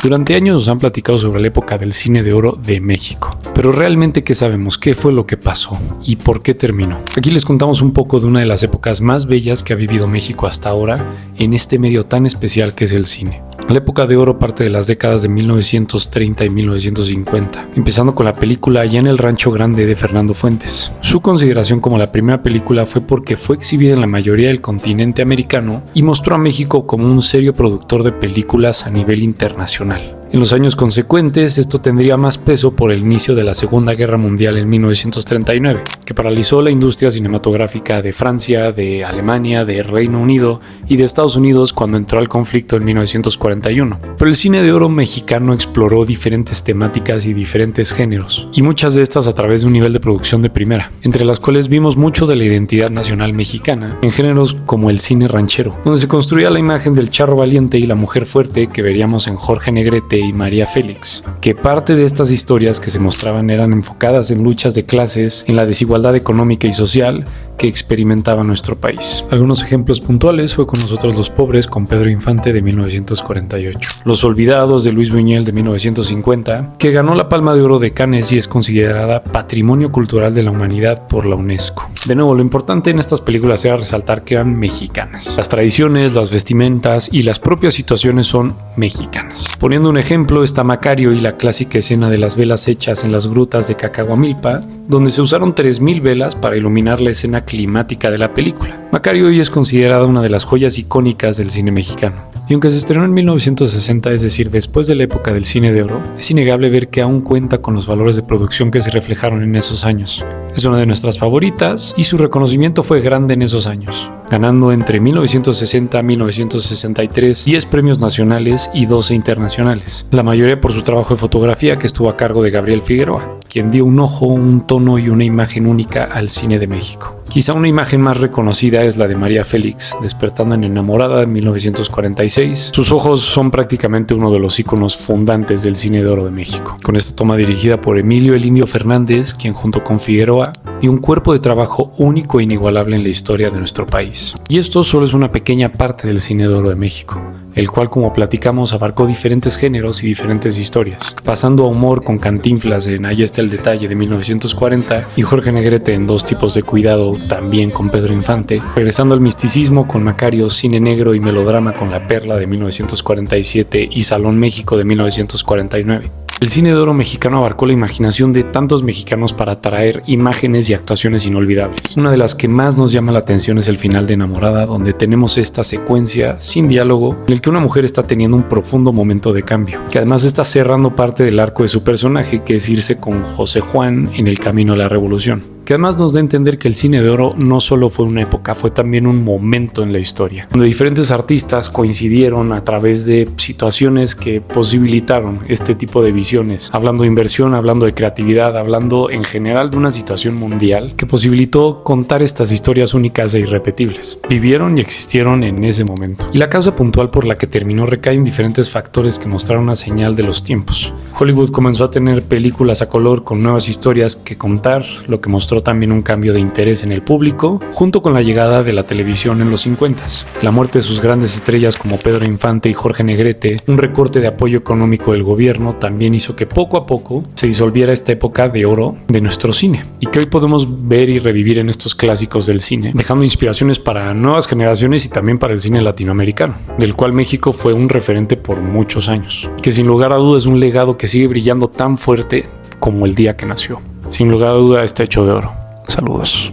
Durante años nos han platicado sobre la época del cine de oro de México, pero realmente ¿qué sabemos? ¿Qué fue lo que pasó? ¿Y por qué terminó? Aquí les contamos un poco de una de las épocas más bellas que ha vivido México hasta ahora en este medio tan especial que es el cine. La época de oro parte de las décadas de 1930 y 1950, empezando con la película Allá en el Rancho Grande de Fernando Fuentes. Su consideración como la primera película fue porque fue exhibida en la mayoría del continente americano y mostró a México como un serio productor de películas a nivel internacional. En los años consecuentes, esto tendría más peso por el inicio de la Segunda Guerra Mundial en 1939, que paralizó la industria cinematográfica de Francia, de Alemania, de Reino Unido y de Estados Unidos cuando entró al conflicto en 1941. Pero el cine de oro mexicano exploró diferentes temáticas y diferentes géneros, y muchas de estas a través de un nivel de producción de primera, entre las cuales vimos mucho de la identidad nacional mexicana en géneros como el cine ranchero, donde se construía la imagen del charro valiente y la mujer fuerte que veríamos en Jorge Negrete y María Félix, que parte de estas historias que se mostraban eran enfocadas en luchas de clases, en la desigualdad económica y social que experimentaba nuestro país. Algunos ejemplos puntuales fue Con nosotros los pobres con Pedro Infante de 1948, Los olvidados de Luis Buñuel de 1950, que ganó la Palma de Oro de Cannes y es considerada Patrimonio Cultural de la Humanidad por la UNESCO. De nuevo, lo importante en estas películas era resaltar que eran mexicanas. Las tradiciones, las vestimentas y las propias situaciones son mexicanas. Poniendo un ejemplo está Macario y la clásica escena de las velas hechas en las grutas de Cacahuamilpa, donde se usaron 3000 velas para iluminar la escena climática de la película. Macario hoy es considerada una de las joyas icónicas del cine mexicano. Y aunque se estrenó en 1960, es decir, después de la época del cine de oro, es innegable ver que aún cuenta con los valores de producción que se reflejaron en esos años. Es una de nuestras favoritas y su reconocimiento fue grande en esos años, ganando entre 1960 y 1963 10 premios nacionales y 12 internacionales, la mayoría por su trabajo de fotografía que estuvo a cargo de Gabriel Figueroa, quien dio un ojo, un tono y una imagen única al cine de México. Quizá una imagen más reconocida es la de María Félix, despertando en Enamorada en 1946. Sus ojos son prácticamente uno de los íconos fundantes del cine de oro de México. Con esta toma dirigida por Emilio El Indio Fernández, quien junto con Figueroa dio un cuerpo de trabajo único e inigualable en la historia de nuestro país. Y esto solo es una pequeña parte del cine de oro de México, el cual, como platicamos, abarcó diferentes géneros y diferentes historias, pasando a humor con Cantinflas en Ahí está el detalle de 1940 y Jorge Negrete en Dos tipos de cuidado, también con Pedro Infante, regresando al misticismo con Macario, cine negro y melodrama con La perla de 1947 y Salón México de 1949. El cine de oro mexicano abarcó la imaginación de tantos mexicanos para traer imágenes y actuaciones inolvidables. Una de las que más nos llama la atención es el final de Enamorada, donde tenemos esta secuencia sin diálogo en el que una mujer está teniendo un profundo momento de cambio, que además está cerrando parte del arco de su personaje, que es irse con José Juan en el camino a la revolución, que además nos da a entender que el cine de oro no solo fue una época, fue también un momento en la historia, donde diferentes artistas coincidieron a través de situaciones que posibilitaron este tipo de visiones, hablando de inversión, hablando de creatividad, hablando en general de una situación mundial que posibilitó contar estas historias únicas e irrepetibles. Vivieron y existieron en ese momento. Y la causa puntual por la que terminó recae en diferentes factores que mostraron una señal de los tiempos. Hollywood comenzó a tener películas a color con nuevas historias que contar, lo que mostró también un cambio de interés en el público, junto con la llegada de la televisión en los 50s, la muerte de sus grandes estrellas como Pedro Infante y Jorge Negrete, un recorte de apoyo económico del gobierno también hizo que poco a poco se disolviera esta época de oro de nuestro cine, y que hoy podemos ver y revivir en estos clásicos del cine, dejando inspiraciones para nuevas generaciones y también para el cine latinoamericano, del cual México fue un referente por muchos años, que sin lugar a dudas es un legado que sigue brillando tan fuerte como el día que nació. Sin lugar a duda está hecho de oro. Saludos.